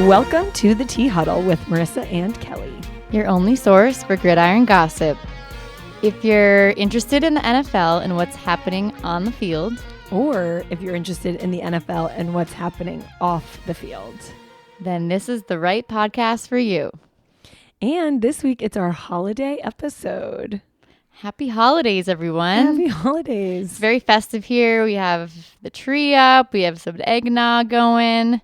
Welcome to the Tea Huddle with Marisa and Kelly. Your only source for gridiron gossip. If you're interested in the NFL and what's happening on the field, Or if you're interested in the NFL and what's happening off the field, then this is the right podcast for you. And this week it's our holiday episode. Happy holidays, everyone. Happy It's holidays. very festive here. We have the tree up. We have some eggnog going.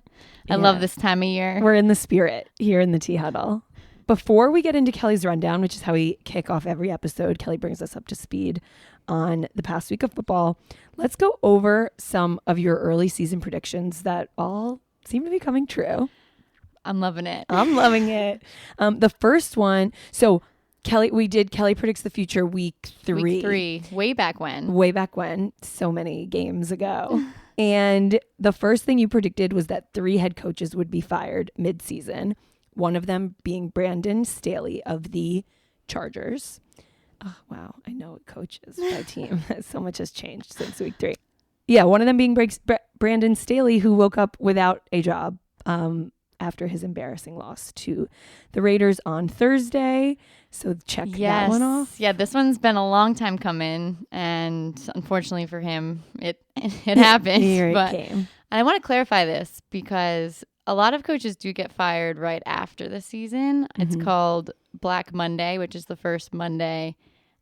I love this time of year. We're in the spirit here in the Tea Huddle. Before we get into Kelly's rundown, which is how we kick off every episode, Kelly brings us up to speed on the past week of football. Let's go over some of your early season predictions that all seem to be coming true. I'm loving it. I'm loving it. The first one, so Kelly predicts the future week 3. Week 3, way back when. Way back when, so many games ago. And the first thing you predicted was that 3 head coaches would be fired mid-season. One of them being Brandon Staley of the Chargers. Oh, wow. I know it coaches my team. So much has changed since week 3. Yeah, one of them being Brandon Staley, who woke up without a job after his embarrassing loss to the Raiders on Thursday. So check that one off. Yeah, this one's been a long time coming, and unfortunately for him, it happened. Here it but came. I want to clarify this because a lot of coaches do get fired right after the season. It's called Black Monday, which is the first Monday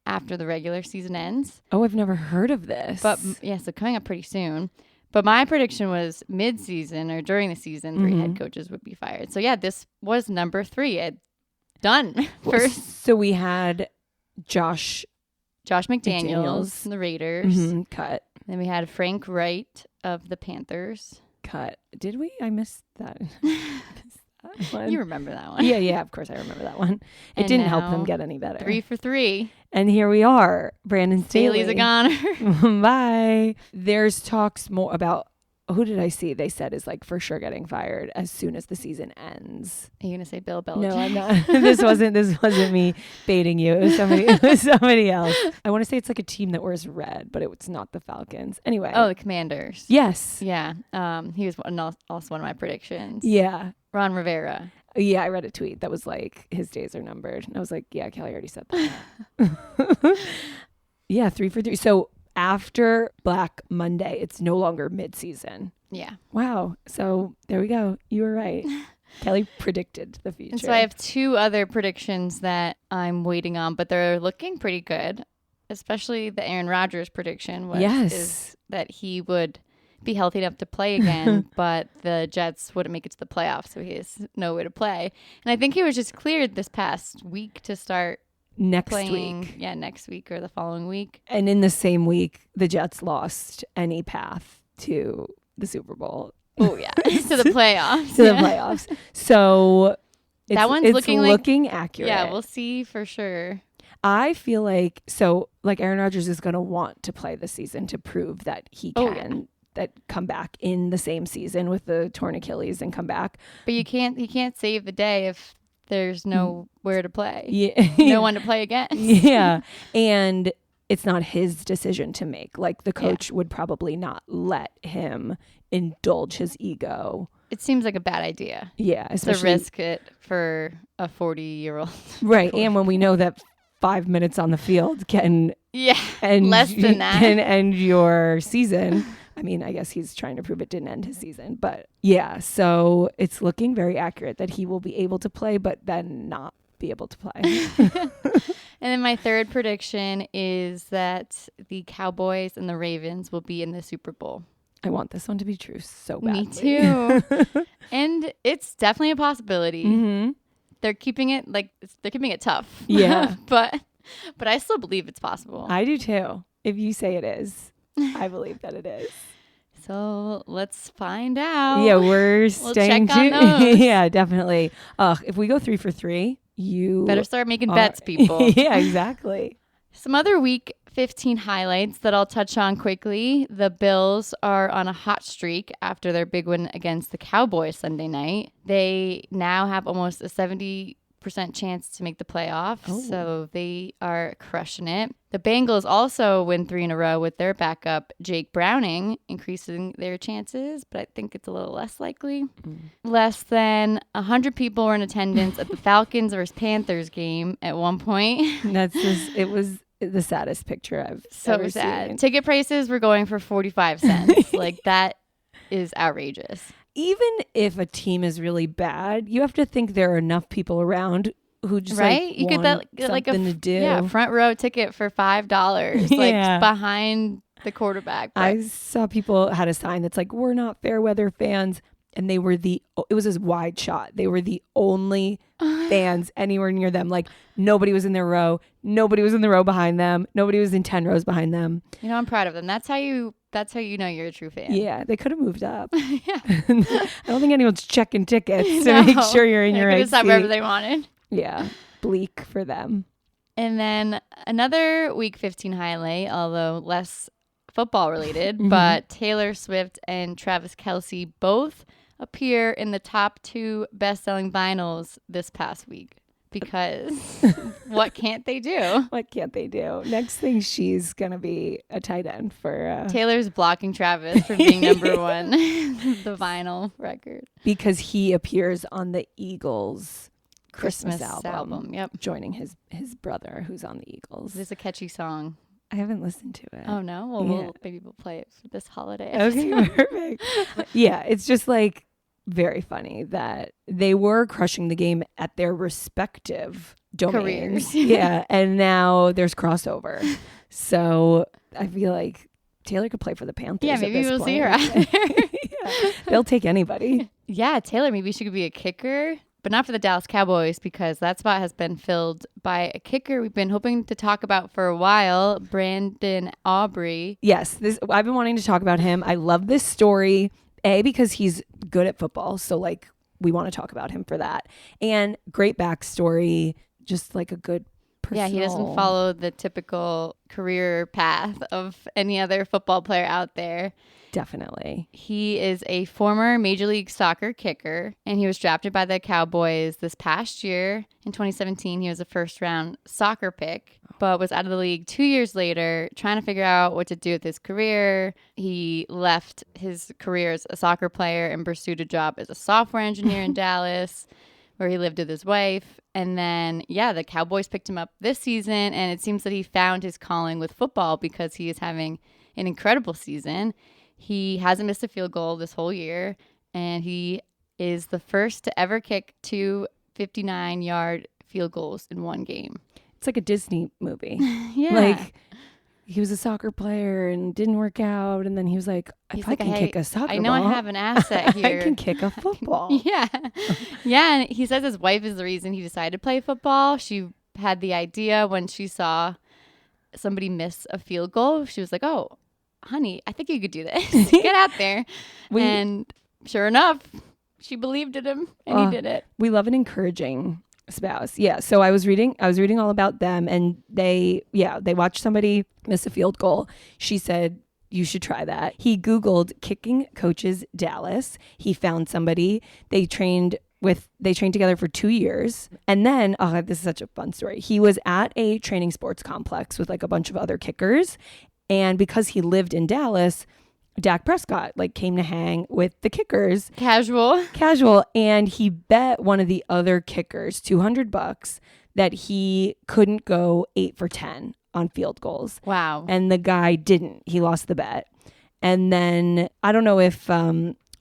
after the regular season ends. Oh, I've never heard of this. But yeah, so coming up pretty soon. But my prediction was mid-season or during the season, 3 head coaches would be fired. So yeah, this was number 3. Done. First, so we had Josh McDaniels, the Raiders. Cut. Then we had Frank Wright of the Panthers. Cut. Did we? I missed that. You remember that one. Yeah, of course I remember that one. It And didn't help them now, get any better. 3 for 3. And here we are. Brandon Staley. Staley's a goner. Bye. There's talks more about, who did I see? They said is like for sure getting fired as soon as the season ends. Are you going to say Bill Belichick? No, I'm not. This wasn't me baiting you. It was somebody else. I want to say it's like a team that wears red, but it's not the Falcons. Anyway. Oh, the Commanders. Yes. Yeah. He was also one of my predictions. Yeah. Ron Rivera. Yeah, I read a tweet that was like, his days are numbered. And I was like, yeah, Kelly already said that. Yeah, 3 for 3. So after Black Monday, it's no longer mid-season. Yeah. Wow. So there we go. You were right. Kelly predicted the future. And so I have 2 other predictions that I'm waiting on, but they're looking pretty good. Especially the Aaron Rodgers prediction is that he would be healthy enough to play again, but the Jets wouldn't make it to the playoffs, so he has nowhere to play. And I think he was just cleared this past week to start next playing. week. Yeah, next week or the following week. And in the same week, the Jets lost any path to the Super Bowl. Oh, yeah. To the playoffs. To the playoffs. So that one's looking accurate. Yeah, we'll see for sure. I feel like, Aaron Rodgers is going to want to play this season to prove that he can that come back in the same season with the torn Achilles and come back. But you can't save the day if there's nowhere to play. Yeah. No one to play against. Yeah. And it's not his decision to make. Like the coach would probably not let him indulge his ego. It seems like a bad idea. Yeah. To risk it for a 40-year-old. Right. And when we know that 5 minutes on the field can less than that can end your season. I mean, I guess he's trying to prove it didn't end his season. But yeah, so it's looking very accurate that he will be able to play, but then not be able to play. And then my third prediction is that the Cowboys and the Ravens will be in the Super Bowl. I want this one to be true so badly. Me too. And it's definitely a possibility. Mm-hmm. They're keeping it tough. Yeah. but I still believe it's possible. I do too. If you say it is, I believe that it is. So let's find out. Yeah, we'll staying check on those. Yeah, definitely. If we go 3 for 3, you better start making bets, people. Yeah, exactly. Some other week 15 highlights that I'll touch on quickly. The Bills are on a hot streak after their big win against the Cowboys Sunday night. They now have almost a 70 chance to make the playoffs. Oh. So they are crushing it. The Bengals also win 3 in a row with their backup, Jake Browning, increasing their chances, but I think it's a little less likely. Less than 100 people were in attendance at the Falcons versus Panthers game at one point. It was the saddest picture I've ever sad. seen. Ticket prices were going for 45 cents. Like, that is outrageous. Even if a team is really bad, you have to think there are enough people around who just you get that like to do. Front row ticket for $5, like behind the quarterback. But I saw people had a sign that's like, "We're not fair weather fans," and it was a wide shot. They were the only fans anywhere near them. Like, nobody was in their row. Nobody was in the row behind them. Nobody was in 10 rows behind them. I'm proud of them. That's how you know you're a true fan. Yeah, they could have moved up. I don't think anyone's checking tickets to make sure you're in your right seat. They could decide wherever they wanted. Yeah, bleak for them. And then another Week 15 highlight, although less football related, but Taylor Swift and Travis Kelce both appear in the top 2 best-selling vinyls this past week. Because what can't they do? What can't they do? Next thing, she's going to be a tight end for... Taylor's blocking Travis from being number 1, the vinyl record. Because he appears on the Eagles' Christmas album. Yep. Joining his brother who's on the Eagles. It's a catchy song. I haven't listened to it. Oh, no? Well, maybe we'll play it for this holiday episode. Okay, perfect. Yeah, it's just like... very funny that they were crushing the game at their respective domains. Careers. Yeah, and now there's crossover. So I feel like Taylor could play for the Panthers. Yeah, maybe we'll see her out there. They'll take anybody. Yeah, Taylor, maybe she could be a kicker, but not for the Dallas Cowboys because that spot has been filled by a kicker we've been hoping to talk about for a while, Brandon Aubrey. Yes, I've been wanting to talk about him. I love this story. Because he's good at football. So, like, we want to talk about him for that. And great backstory, just like a good personal... Yeah, he doesn't follow the typical career path of any other football player out there. Definitely. He is a former Major League Soccer kicker, and he was drafted by the Cowboys this past year. In 2017, he was a first-round soccer pick, but was out of the league 2 years later, trying to figure out what to do with his career. He left his career as a soccer player and pursued a job as a software engineer in Dallas, where he lived with his wife. And then, the Cowboys picked him up this season, and it seems that he found his calling with football because he is having an incredible season. He hasn't missed a field goal this whole year, and he is the first to ever kick 2 59-yard field goals in one game. It's like a Disney movie. Yeah. Like, he was a soccer player and didn't work out, and then he was like, I can kick a soccer ball. I know I have an asset here. I can kick a football. Yeah. Yeah, and he says his wife is the reason he decided to play football. She had the idea when she saw somebody miss a field goal. She was like, oh, honey, I think you could do this. Get out there. And sure enough, she believed in him and he did it. We love an encouraging spouse. Yeah. So I was reading all about them, and they watched somebody miss a field goal. She said, you should try that. He Googled kicking coaches Dallas. He found somebody. They trained together for 2 years. And then, this is such a fun story. He was at a training sports complex with like a bunch of other kickers. And because he lived in Dallas, Dak Prescott came to hang with the kickers. Casual. And he bet one of the other kickers $200 that he couldn't go 8 for 10 on field goals. Wow. And the guy didn't. He lost the bet. And then I don't know if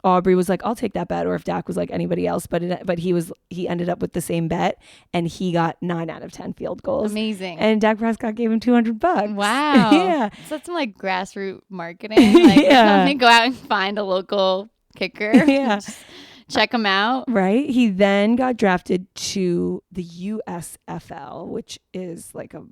Aubrey was like, I'll take that bet, or if Dak was like anybody else, but he ended up with the same bet, and he got 9 out of 10 field goals. Amazing. And Dak Prescott gave him $200. Wow. Yeah. So that's some grassroots marketing. Let me go out and find a local kicker. Yeah. Check him out. Right. He then got drafted to the USFL, which is like a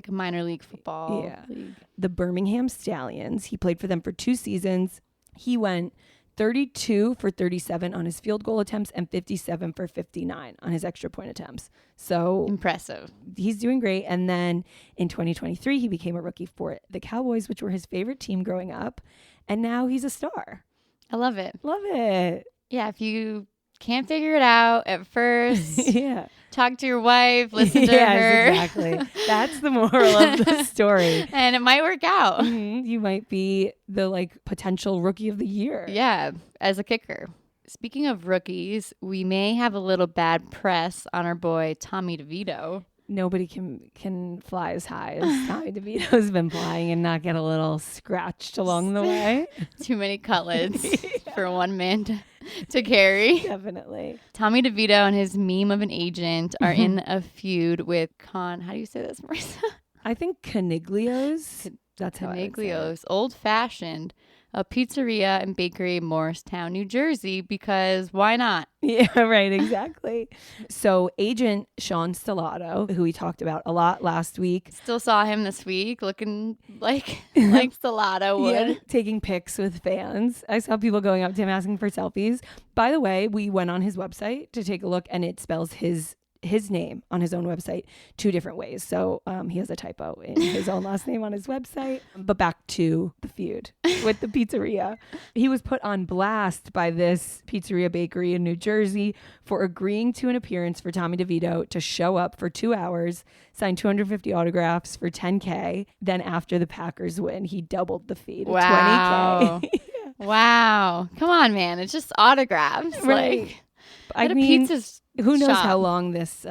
minor league football. Yeah. League. The Birmingham Stallions. He played for them for 2 seasons. He went 32 for 37 on his field goal attempts and 57 for 59 on his extra point attempts. So impressive. He's doing great. And then in 2023, he became a rookie for the Cowboys, which were his favorite team growing up. And now he's a star. I love it. Love it. Yeah. If you can't figure it out at first, yeah, Talk to your wife, listen to her. Exactly. That's the moral of the story. And it might work out. Mm-hmm. You might be the potential rookie of the year. Yeah, as a kicker. Speaking of rookies, we may have a little bad press on our boy Tommy DeVito. Nobody can fly as high as Tommy DeVito's been flying and not get a little scratched along the way. Too many cutlets for one man to carry. Definitely. Tommy DeVito and his meme of an agent are in a feud with how do you say this, Marisa? I think Caniglio's. That's how Caniglio's, old-fashioned, a pizzeria and bakery in Morristown, New Jersey, because why not? Yeah, right, exactly. So agent Sean Stellato, who we talked about a lot last week. Still saw him this week looking like Stellato would. Yeah, taking pics with fans. I saw people going up to him asking for selfies. By the way, we went on his website to take a look, and it spells his name on his own website 2 different ways. So he has a typo in his own last name on his website. But back to the feud with the pizzeria. He was put on blast by this pizzeria bakery in New Jersey for agreeing to an appearance for Tommy DeVito to show up for 2 hours, sign 250 autographs for $10K. Then after the Packers win, he doubled the fee to $20K. Wow. Come on, man. It's just autographs. Right. I mean, pizza's who knows shop. how long this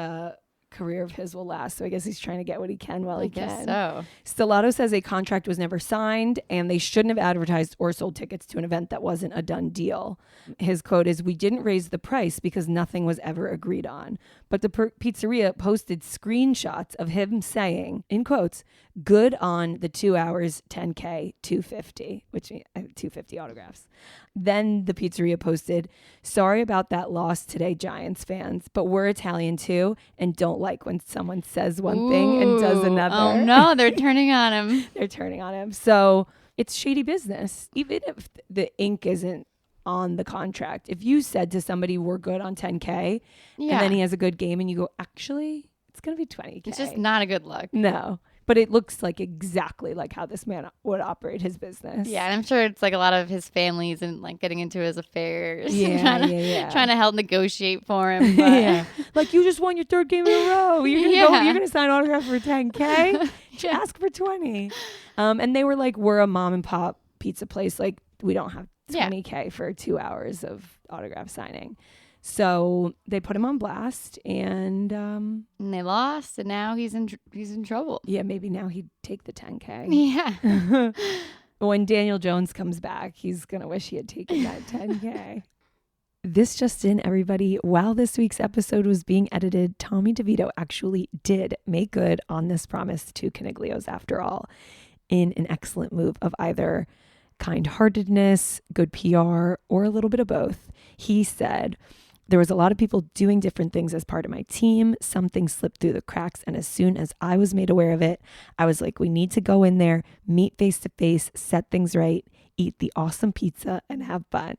career of his will last. So I guess he's trying to get what he can while he can. So Stellato says a contract was never signed and they shouldn't have advertised or sold tickets to an event that wasn't a done deal. His quote is, "We didn't raise the price because nothing was ever agreed on." But the pizzeria posted screenshots of him saying, in quotes, "Good on the 2 hours, $10K, 250, which 250 autographs. Then the pizzeria posted, "Sorry about that loss today, Giants fans, but we're Italian too and don't like when someone says one thing and does another." Oh no, they're turning on him. They're turning on him. So it's shady business. Even if the ink isn't on the contract, if you said to somebody, "We're good on 10K," and then he has a good game and you go, "Actually, it's going to be 20K. It's just not a good look. No. But it looks like exactly like how this man would operate his business. Yeah, and I'm sure it's like a lot of his families and like getting into his affairs. Yeah, trying to help negotiate for him. But yeah. Like, you just won your 3rd game in a row. You're gonna sign autograph for 10K? Ask for 20. And they were like, "We're a mom and pop pizza place. Like, we don't have 20K for 2 hours of autograph signing." So they put him on blast, and they lost, and now he's in trouble. Yeah, maybe now he'd take the 10K. Yeah. When Daniel Jones comes back, he's gonna wish he had taken that 10K. This just in, everybody. While this week's episode was being edited, Tommy DeVito actually did make good on this promise to Caniglio's after all, in an excellent move of either kind-heartedness, good PR, or a little bit of both. He said, "There was a lot of people doing different things as part of my team. Some things slipped through the cracks. And as soon as I was made aware of it, I was like, we need to go in there, meet face to face, set things right, eat the awesome pizza, and have fun."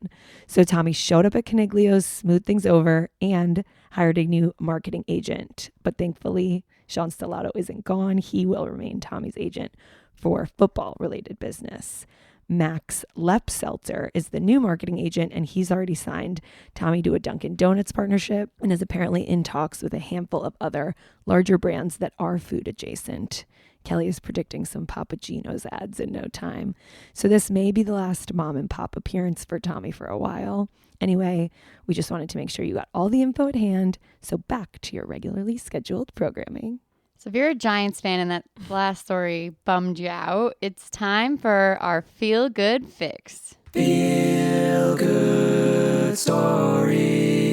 So Tommy showed up at Caniglio's, smoothed things over, and hired a new marketing agent. But thankfully, Sean Stellato isn't gone. He will remain Tommy's agent for football-related business. Max Lepseltzer is the new marketing agent, and he's already signed Tommy to a Dunkin' Donuts partnership and is apparently in talks with a handful of other larger brands that are food adjacent. Kelly is predicting some Papa Gino's ads in no time. So this may be the last mom and pop appearance for Tommy for a while. Anyway, we just wanted to make sure you got all the info at hand. So back to your regularly scheduled programming. So if you're a Giants fan and that last story bummed you out, it's time for our Feel Good Fix. Feel Good Stories.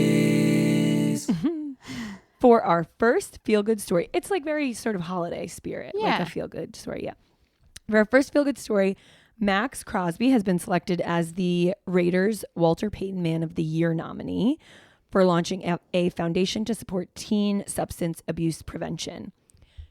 For our first Feel Good story, it's like very sort of holiday spirit, Yeah. like a Feel Good story, yeah. For our first Feel Good story, Max Crosby has been selected as the Raiders' Walter Payton Man of the Year nominee for launching a foundation to support teen substance abuse prevention.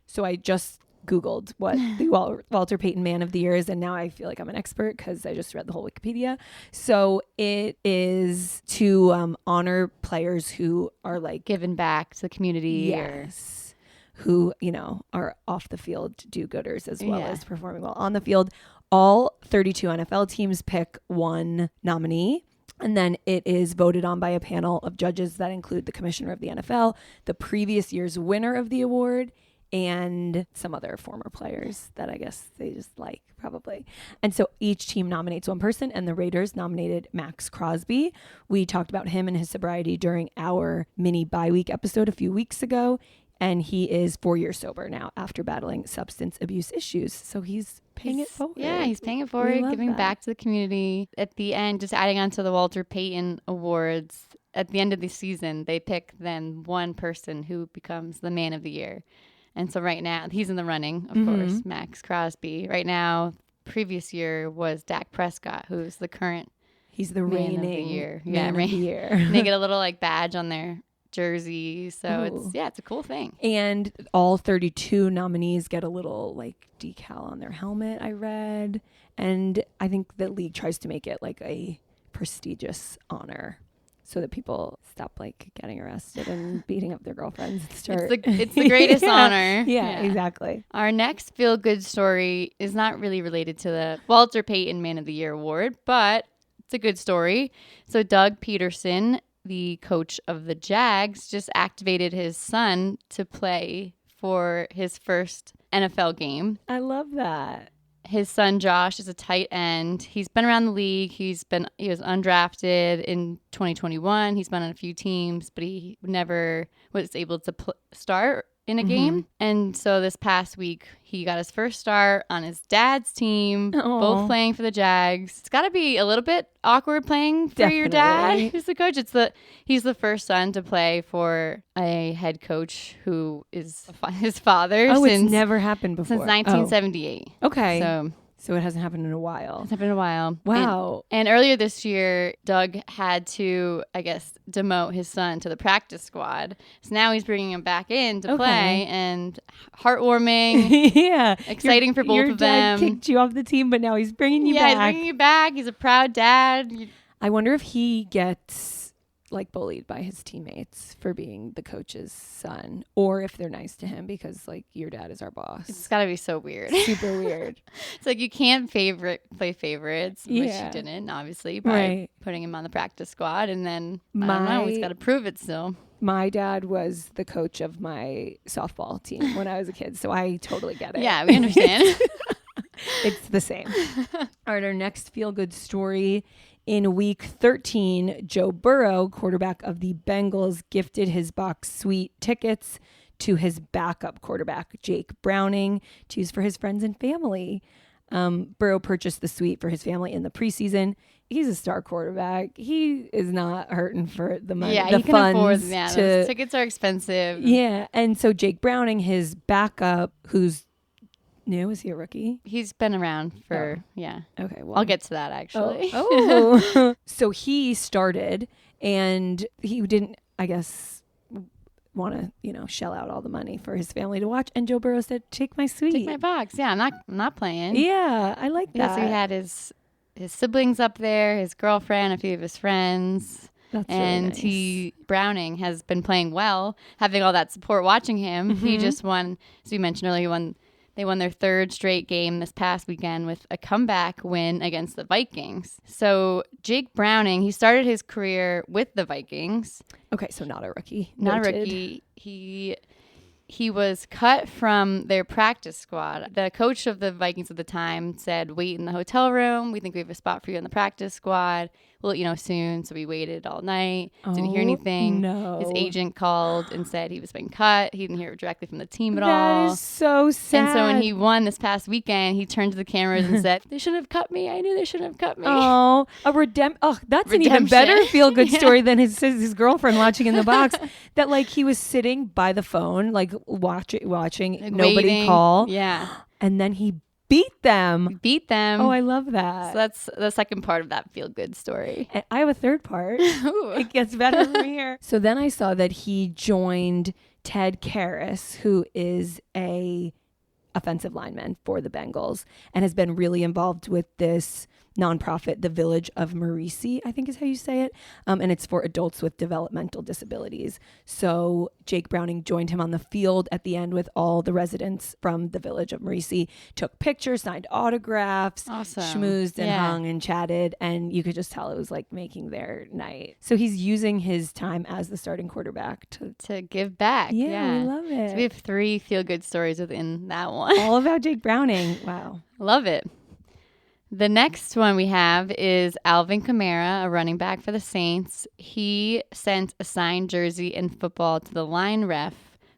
So I just Googled what the Walter Payton Man of the Year is, and now I feel like I'm an expert because I just read the whole Wikipedia. So it is to honor players who are like Giving back to the community. yes, who, you know, are off the field do-gooders as well as performing well on the field. All 32 NFL teams pick one nominee. And then it is voted on by a panel of judges that include the commissioner of the NFL, the previous year's winner of the award, and some other former players that I guess they just like, probably. And so each team nominates one person, and the Raiders nominated Max Crosby. We talked about him and his sobriety during our mini bye-week episode a few weeks ago, and he is 4 years sober now after battling substance abuse issues. So he's paying it forward. Yeah, he's paying it forward, giving back to the community. At the end, just adding on to the Walter Payton Awards, at the end of the season, they pick then one person who becomes the man of the year. And so right now, he's in the running, of course, Max Crosby. Right now, previous year was Dak Prescott, who's the current He's the reigning man of the year. Man of the year. They get a little like badge on their jersey. So it's a cool thing. And all 32 nominees get a little like decal on their helmet, I read. And I think the league tries to make it like a prestigious honor, so that people stop like getting arrested and beating up their girlfriends and start. It's the greatest honor. Yeah, exactly. Our next feel-good story is not really related to the Walter Payton Man of the Year award, but it's a good story. So Doug Peterson, the coach of the Jags, just activated his son to play for his first NFL game. I love that. His son Josh is a tight end. He's been around the league. He was undrafted in 2021. He's been on a few teams, but he never was able to start in a game. And so this past week, he got his first start on his dad's team, both playing for the Jags. It's got to be a little bit awkward playing for your dad, who's the coach. He's the first son to play for a head coach who is his father. It's never happened before. Since 1978. Okay. So it hasn't happened in a while. It's happened in a while. Wow. And earlier this year, Doug had to, I guess, demote his son to the practice squad. So now he's bringing him back in to play, and heartwarming. Yeah. Exciting for both of them. Your dad kicked you off the team, but now he's bringing you back. Yeah, he's bringing you back. He's a proud dad. I wonder if he gets like bullied by his teammates for being the coach's son, or if they're nice to him because like your dad is our boss. It's got to be so weird. Super weird. It's like you can't play favorites, which you didn't, obviously, by putting him on the practice squad. And then, I don't know, he's got to prove it still. My dad was the coach of my softball team when I was a kid, so I totally get it. Yeah, we understand. It's the same. All right, our next feel-good story. In week 13, Joe Burrow, quarterback of the Bengals, gifted his box suite tickets to his backup quarterback, Jake Browning, to use for his friends and family. Burrow purchased the suite for his family in the preseason. He's a star quarterback. He is not hurting for the money. Yeah, the he can funds afford them. Yeah, those tickets are expensive. Yeah, and so Jake Browning, his backup, who's new, is he a rookie? He's been around for, Okay, well. I'll get to that, actually. So he started, and he didn't, I guess, want to, shell out all the money for his family to watch. And Joe Burrow said, take my suite. Take my box. Yeah, I'm not playing. Yeah, I like that. Yeah, so he had his siblings up there, his girlfriend, a few of his friends. That's really nice. Browning has been playing well, having all that support watching him. He just won, as we mentioned earlier, they won their third straight game this past weekend with a comeback win against the Vikings. So Jake Browning, he started his career with the Vikings. Okay, so not a rookie. Not a rookie. He was cut from their practice squad. The coach of the Vikings at the time said, wait in the hotel room. We think we have a spot for you on the practice squad. We'll let you know soon. So we waited all night. Didn't hear anything. No. His agent called and said he was being cut. He didn't hear it directly from the team at all. That is so sad. And so when he won this past weekend, he turned to the cameras and said, they should have cut me. I knew they should have cut me. Oh, that's an even better feel-good story than his girlfriend watching in the box. That like he was sitting by the phone, like watching, like nobody waiting. call. Yeah. And then he beat them. Oh, I love that. So that's the second part of that feel-good story. And I have a third part. It gets better from here. So then I saw that he joined Ted Karras, who is a offensive lineman for the Bengals and has been really involved with this nonprofit, the Village of Marisi, I think is how you say it. And it's for adults with developmental disabilities. So Jake Browning joined him on the field at the end with all the residents from the Village of Marisi, took pictures, signed autographs, awesome. schmoozed and hung and chatted. And you could just tell it was like making their night. So he's using his time as the starting quarterback to give back. Yeah, we love it. So we have 3 feel-good stories within that one. All about Jake Browning. Wow. Love it. The next one we have is Alvin Kamara, a running back for the Saints. He sent a signed jersey and football to the line ref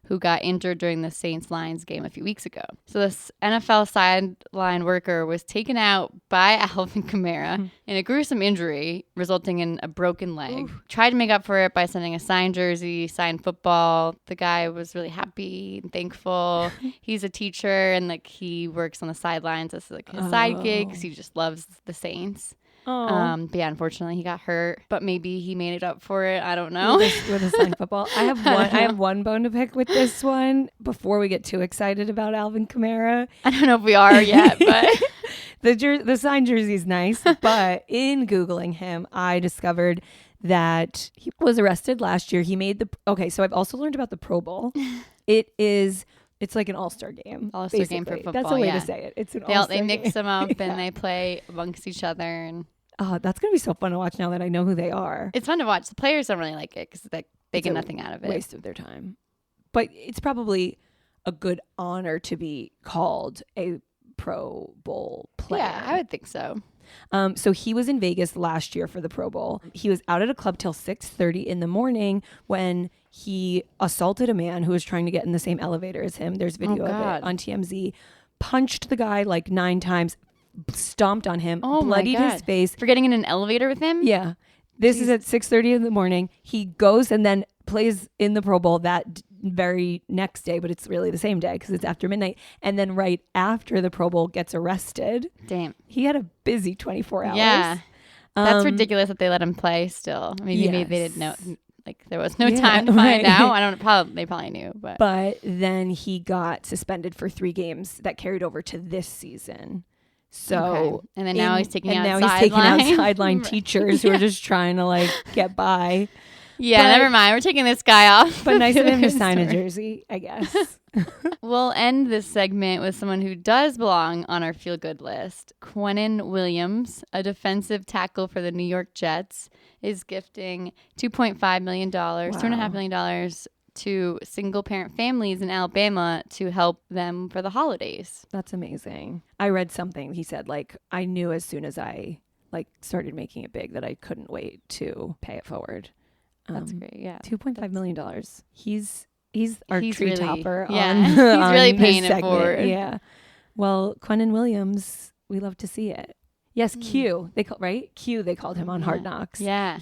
who got injured during the Saints-Lions game a few weeks ago. So this NFL sideline worker was taken out by Alvin Kamara in a gruesome injury, resulting in a broken leg. Oof. Tried to make up for it by sending a signed jersey, signed football. The guy was really happy and thankful. He's a teacher and like he works on the sidelines as like a side gig because he just loves the Saints. But yeah, unfortunately he got hurt, but maybe he made it up for it. I don't know. With a signed football. I have one bone to pick with this one before we get too excited about Alvin Kamara. I don't know if we are yet, but the signed jersey is nice. But in Googling him, I discovered that he was arrested last year. He made so I've also learned about the Pro Bowl. It's like an all-star game. All-star game for football. That's a way to say it. It's an all-star game. They mix them up and they play amongst each other. And that's going to be so fun to watch now that I know who they are. It's fun to watch. The players don't really like it because they get nothing out of it. Waste of their time. But it's probably a good honor to be called a Pro Bowl player. Yeah, I would think so. So he was in Vegas last year for the Pro Bowl. He was out at a club till 6:30 in the morning when he assaulted a man who was trying to get in the same elevator as him. There's video of it on TMZ. Punched the guy like 9 times, stomped on him, bloodied his face. For getting in an elevator with him? Yeah. This is at 6:30 in the morning. He goes and then plays in the Pro Bowl that very next day, but it's really the same day because it's after midnight. And then right after the Pro Bowl gets arrested. Damn. He had a busy 24 hours. Yeah. That's ridiculous that they let him play still. Maybe they didn't know. Like there was no time to find out. I don't know. They probably knew. But then he got suspended for 3 games that carried over to this season. So and then now he's taking out sideline teachers who are just trying to like get by. Yeah, never mind. We're taking this guy off. But nice of him to sign a jersey, I guess. We'll end this segment with someone who does belong on our feel-good list. Quinnen Williams, a defensive tackle for the New York Jets, is gifting $2.5 million, $2.5 million to single-parent families in Alabama to help them for the holidays. That's amazing. I read something. He said, like, I knew as soon as I like started making it big that I couldn't wait to pay it forward. That's great. Yeah. $2.5 million. He's our tree really, topper. Yeah. On, he's really paying it forward. Yeah. Well, Quinnen Williams, we love to see it. Yes, Q. They called him on Hard Knocks. Yeah.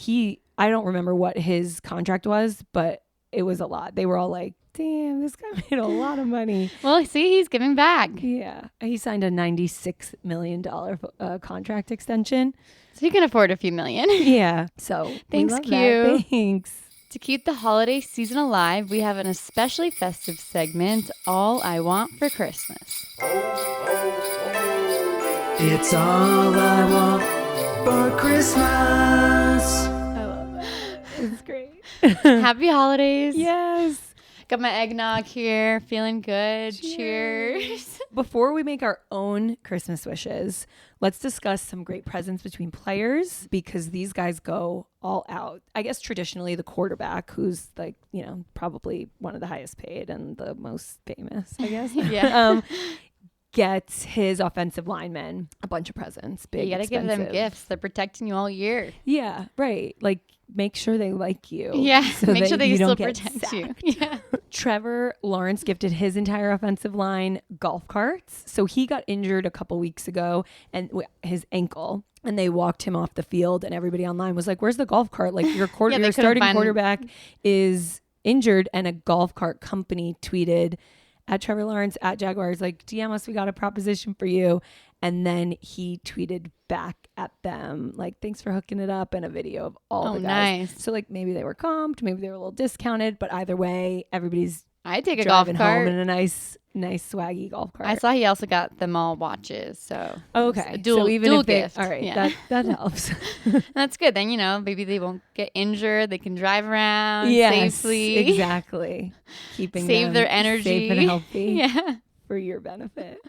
I don't remember what his contract was, but it was a lot. They were all like, damn, this guy made a lot of money. Well, see, he's giving back. Yeah. He signed a $96 million contract extension. So he can afford a few million. Yeah. So thanks, Q. That. Thanks. To keep the holiday season alive, we have an especially festive segment, All I Want for Christmas. It's all I want for Christmas. I love that. It's great. Happy holidays. Yes. Got my eggnog here, feeling good. Cheers. Before we make our own Christmas wishes, let's discuss some great presents between players because these guys go all out. I guess traditionally the quarterback, who's like, probably one of the highest paid and the most famous, I guess. Yeah. Gets his offensive linemen a bunch of presents. Big, you gotta give them gifts. They're protecting you all year. Yeah, right. Like, make sure they like you. Yeah, so make sure they still protect protect you. Yeah. Trevor Lawrence gifted his entire offensive line golf carts. So he got injured a couple weeks ago and his ankle. And they walked him off the field and everybody online was like, where's the golf cart? Like your starting quarterback is injured. And a golf cart company tweeted at Trevor Lawrence at Jaguars, like, DM us, we got a proposition for you. And then he tweeted back at them, like, thanks for hooking it up, and a video of all the guys. Nice. So, like, maybe they were comped, maybe they were a little discounted, but either way, everybody's I take a golf cart home in a nice nice swaggy golf cart. I saw he also got them all watches. So okay, dual gift. All right, yeah. that helps. That's good. Then maybe they won't get injured. They can drive around safely. Exactly. Save their energy, safe and healthy. Yeah, for your benefit.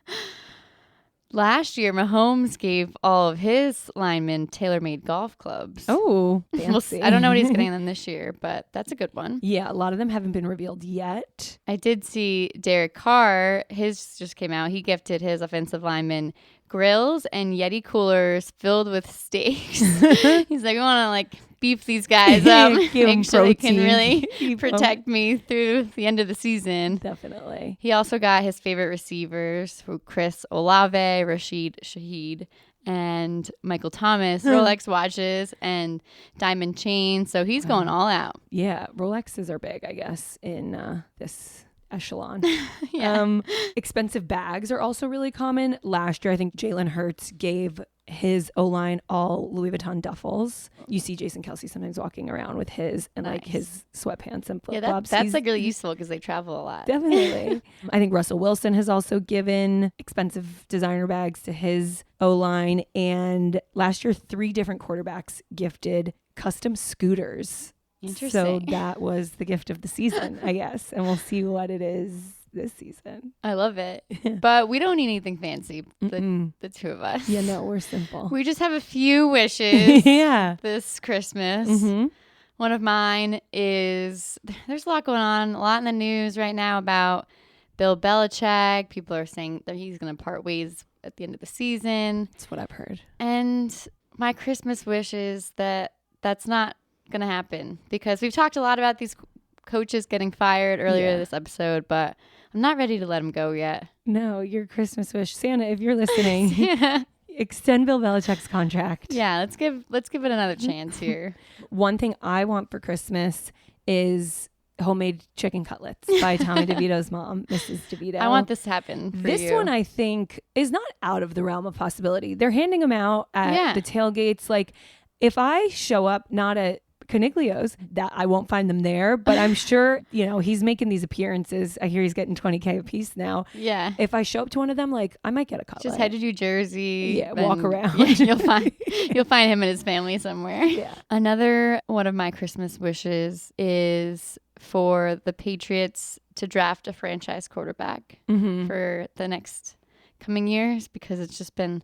Last year, Mahomes gave all of his linemen tailor-made golf clubs. Oh, fancy. I don't know what he's getting them this year, but that's a good one. Yeah, a lot of them haven't been revealed yet. I did see Derek Carr. His just came out. He gifted his offensive linemen grills and Yeti coolers filled with steaks. He's like, we want to beef these guys up, make sure they can really protect me through the end of the season. Definitely. He also got his favorite receivers, Chris Olave, Rashid Shaheed, and Michael Thomas, Rolex watches and diamond chains. So he's going all out. Yeah, Rolexes are big, I guess, in this echelon. Yeah. Expensive bags are also really common. Last year, I think Jalen Hurts gave his O-line all Louis Vuitton duffels. You see Jason Kelce sometimes walking around with his and his sweatpants and flip-flops. Yeah, that's really useful because they travel a lot. Definitely. I think Russell Wilson has also given expensive designer bags to his O-line. And last year, 3 different quarterbacks gifted custom scooters. Interesting. So that was the gift of the season, I guess. And we'll see what it is this season. I love it. But we don't need anything fancy, the two of us. Yeah, no, we're simple. We just have a few wishes this Christmas. Mm-hmm. One of mine is, there's a lot going on, a lot in the news right now about Bill Belichick. People are saying that he's going to part ways at the end of the season. That's what I've heard. And my Christmas wish is that that's not going to happen, because we've talked a lot about these coaches getting fired earlier this episode, but I'm not ready to let them go yet. No, your Christmas wish, Santa, if you're listening, extend Bill Belichick's contract. Yeah, let's give it another chance here. One thing I want for Christmas is homemade chicken cutlets by Tommy DeVito's mom, Mrs. DeVito. I want this to happen for this you. one, I think, is not out of the realm of possibility. They're handing them out at the tailgates. Like, if I show up not at Caniglio's, that I won't find them there, but I'm sure, he's making these appearances. I hear he's getting $20K a piece now. Yeah. If I show up to one of them, I might get a cutlet. Just head to New Jersey. Yeah, walk around. Yeah, you'll find him and his family somewhere. Yeah. Another one of my Christmas wishes is for the Patriots to draft a franchise quarterback for the next coming years, because it's just been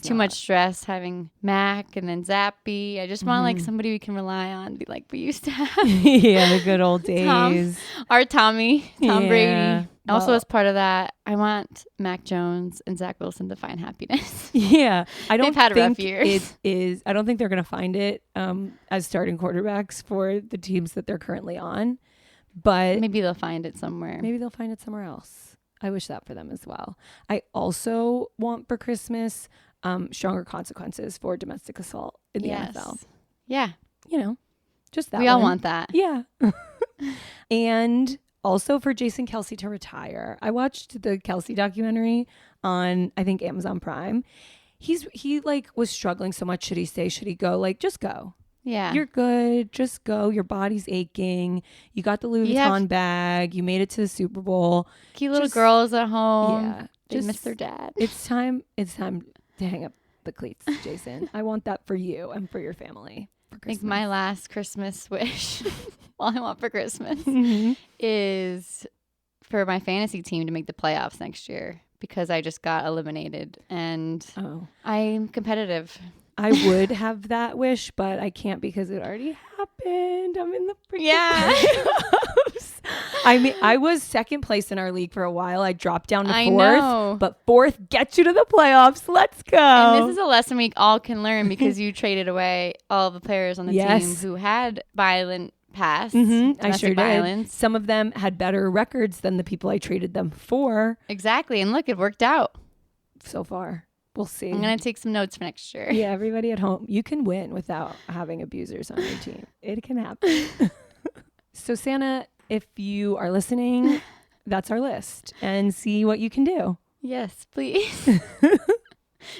too much stress having Mac and then Zappy. I just want somebody we can rely on, be like we used to have. Yeah, the good old days. Our Tom Brady. Well, Also, as part of that, I want Mac Jones and Zach Wilson to find happiness. Yeah, They've had rough years. I don't think they're going to find it as starting quarterbacks for the teams that they're currently on, but maybe they'll find it somewhere. Maybe they'll find it somewhere else. I wish that for them as well. I also want for Christmas stronger consequences for domestic assault in the NFL. Yeah. Just that we all want that. Yeah. And also for Jason Kelce to retire. I watched the Kelce documentary on, I think, Amazon Prime. He was struggling so much. Should he stay? Should he go? Just go. Yeah. You're good. Just go. Your body's aching. You got the Louis Vuitton bag. You made it to the Super Bowl. Cute little girls at home. Yeah. They miss their dad. It's time to hang up the cleats, Jason. I want that for you and for your family. I think my last Christmas wish, all I want for Christmas, is for my fantasy team to make the playoffs next year, because I just got eliminated and I'm competitive. I would have that wish, but I can't because it already happened. I'm in the playoffs. I mean, I was second place in our league for a while. I dropped down to fourth, but fourth gets you to the playoffs. Let's go. And this is a lesson we all can learn, because you traded away all the players on the team who had violent past. I sure violence. did. Some of them had better records than the people I traded them for. Exactly. And look, it worked out. So far. We'll see. I'm going to take some notes for next year. Yeah, everybody at home, you can win without having abusers on your team. It can happen. So Santa, if you are listening, that's our list, and see what you can do. Yes, please.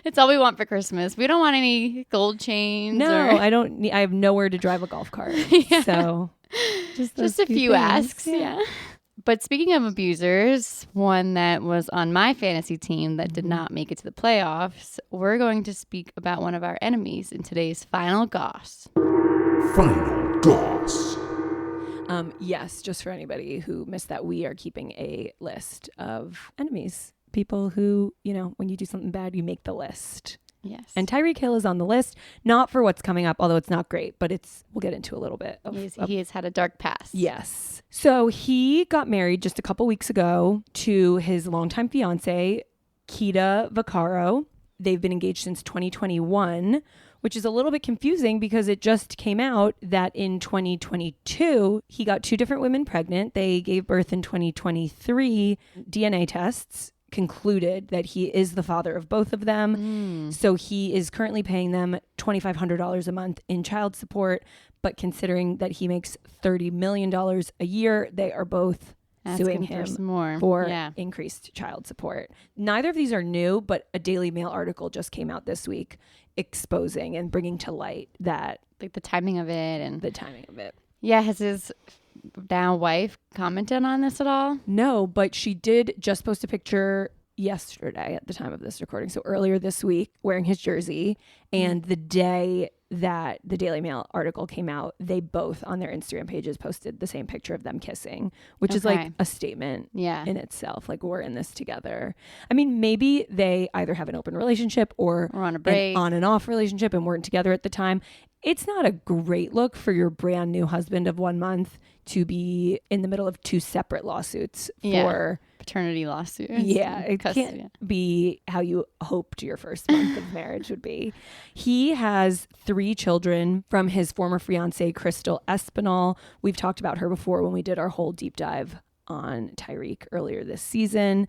It's all we want for Christmas. We don't want any gold chains. No, I don't need, I have nowhere to drive a golf cart. So just a few asks. Yeah. But speaking of abusers, one that was on my fantasy team that did not make it to the playoffs, we're going to speak about one of our enemies in today's Final Goss. Final Goss. Yes, just for anybody who missed that, we are keeping a list of enemies. People who, when you do something bad, you make the list. Yes. And Tyreek Hill is on the list, not for what's coming up, although it's not great, but we'll get into a little bit. He has had a dark past. Yes. So he got married just a couple weeks ago to his longtime fiance, Kita Vaccaro. They've been engaged since 2021, which is a little bit confusing because it just came out that in 2022, he got 2 different women pregnant. They gave birth in 2023. DNA tests concluded that he is the father of both of them. So he is currently paying them $2,500 a month in child support. But considering that he makes $30 million a year, they are both suing him for increased child support. Neither of these are new, but a Daily Mail article just came out this week exposing and bringing to light that the timing of it. Yeah, has his now wife commented on this at all? No, but she did just post a picture yesterday at the time of this recording. So earlier this week, wearing his jersey. And the day that the Daily Mail article came out, they both on their Instagram pages posted the same picture of them kissing, which is like a statement in itself. Like, we're in this together. I mean, maybe they either have an open relationship or on a break, an on and off relationship and weren't together at the time. It's not a great look for your brand new husband of 1 month to be in the middle of 2 separate lawsuits for paternity lawsuits. Yeah, it can't be how you hoped your first month of marriage would be. He has 3 children from his former fiancée, Crystal Espinal. We've talked about her before when we did our whole deep dive on Tyreek earlier this season.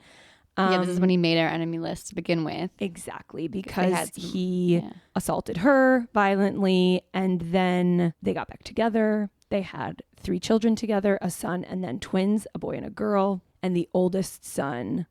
This is when he made our enemy list to begin with. Exactly, because he assaulted her violently, and then they got back together. They had 3 children together, a son and then twins, a boy and a girl. And the oldest son,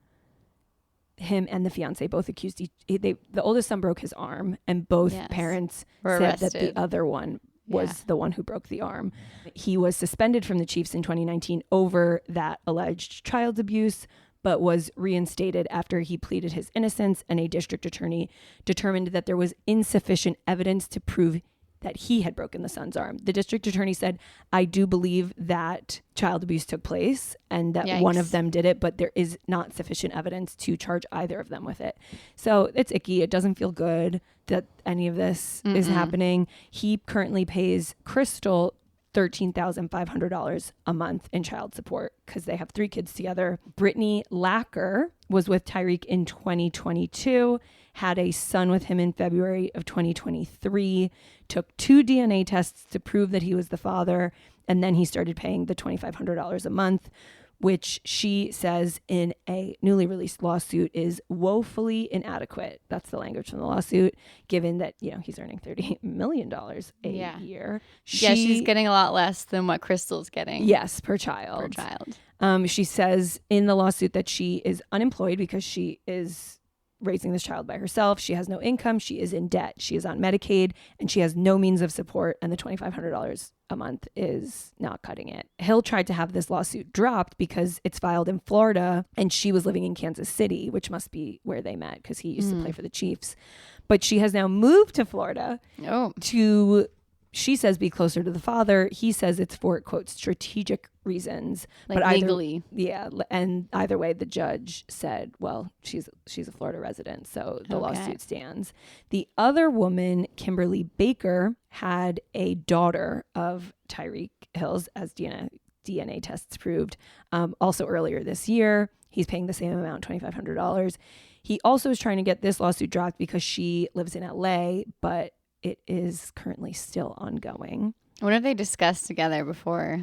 him and the fiance both accused the oldest son broke his arm, and both parents said that the other one was the one who broke the arm. He was suspended from the Chiefs in 2019 over that alleged child abuse, but was reinstated after he pleaded his innocence, and a district attorney determined that there was insufficient evidence to prove that he had broken the son's arm. The district attorney said, I do believe that child abuse took place and that one of them did it, but there is not sufficient evidence to charge either of them with it. So it's icky. It doesn't feel good that any of this is happening. He currently pays Crystal $13,500 a month in child support because they have 3 kids together. Brittany Lacker was with Tyreek in 2022, had a son with him in February of 2023, took 2 DNA tests to prove that he was the father, and then he started paying the $2,500 a month, which she says in a newly released lawsuit is woefully inadequate. That's the language from the lawsuit, given that, he's earning $30 million a year. She's getting a lot less than what Crystal's getting. Yes, per child. She says in the lawsuit that she is unemployed because she is raising this child by herself. She has no income. She is in debt. She is on Medicaid, and she has no means of support. And the $2,500 a month is not cutting it. Hill tried to have this lawsuit dropped because it's filed in Florida, and she was living in Kansas City, which must be where they met because he used to play for the Chiefs. But she has now moved to Florida to, she says, be closer to the father. He says it's for, quote, strategic reasons. Like but legally. And either way, the judge said, well, she's a Florida resident, so the lawsuit stands. The other woman, Kimberly Baker, had a daughter of Tyreek Hill's, as DNA tests proved. Also earlier this year, he's paying the same amount, $2,500. He also is trying to get this lawsuit dropped because she lives in LA, but it is currently still ongoing. What have they discussed together before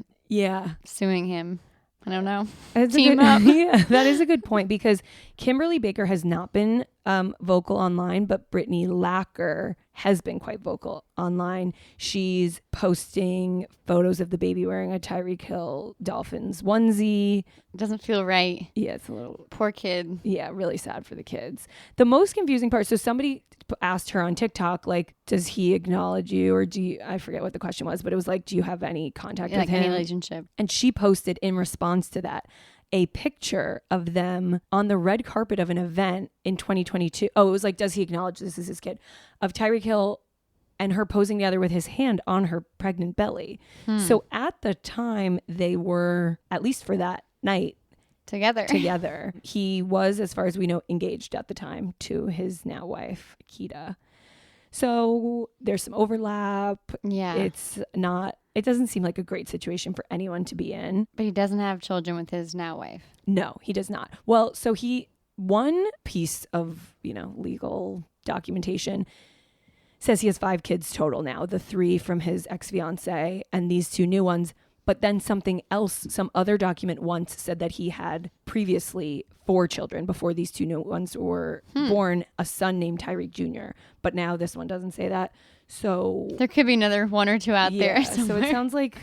suing him? I don't know. Team up. Yeah, that is a good point because Kimberly Baker has not been vocal online, but Brittany Lacker has been quite vocal online. She's posting photos of the baby wearing a Tyreek Hill Dolphins onesie. It doesn't feel right. Yeah, it's a little... Poor kid. Yeah, really sad for the kids. The most confusing part, so somebody asked her on TikTok, like, does he acknowledge you, or do you, I forget what the question was, but it was like, do you have any contact with him? Any relationship? And she posted in response to that a picture of them on the red carpet of an event in 2022. Oh, it was like, does he acknowledge this is his kid? Of Tyreek Hill and her posing together with his hand on her pregnant belly. So at the time, they were, at least for that night, together. He was, as far as we know, engaged at the time to his now wife, Akita. So there's some overlap. Yeah. It doesn't seem like a great situation for anyone to be in. But he doesn't have children with his now wife. No, he does not. Well, so one piece of, legal documentation says he has 5 kids total now, the 3 from his ex-fiance and these 2 new ones. But then something else, some other document once said that he had previously 4 children before these 2 new ones were born, a son named Tyreek Jr. But now this one doesn't say that. So there could be another 1 or 2 out there somewhere. So it sounds like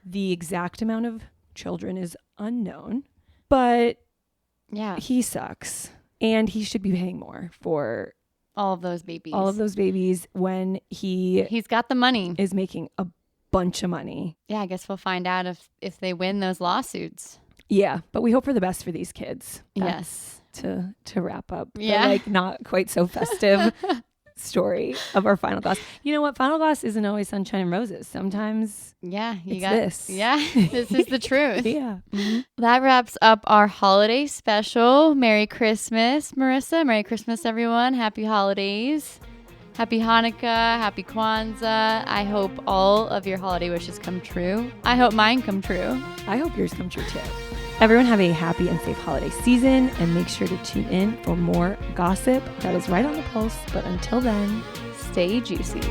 the exact amount of children is unknown. But yeah, he sucks. And he should be paying more for all of those babies when he's got the money, is making a bunch of money. Yeah, I guess we'll find out if they win those lawsuits. Yeah, but we hope for the best for these kids. Yes. To wrap up the not quite so festive story of our final glass. You know what? Final glass isn't always sunshine and roses. Sometimes this. Yeah, this is the truth. Yeah. Mm-hmm. That wraps up our holiday special. Merry Christmas, Marissa. Merry Christmas, everyone. Happy holidays. Happy Hanukkah, happy Kwanzaa. I hope all of your holiday wishes come true. I hope mine come true. I hope yours come true too. Everyone have a happy and safe holiday season, and make sure to tune in for more gossip that is right on the pulse. But until then, stay juicy.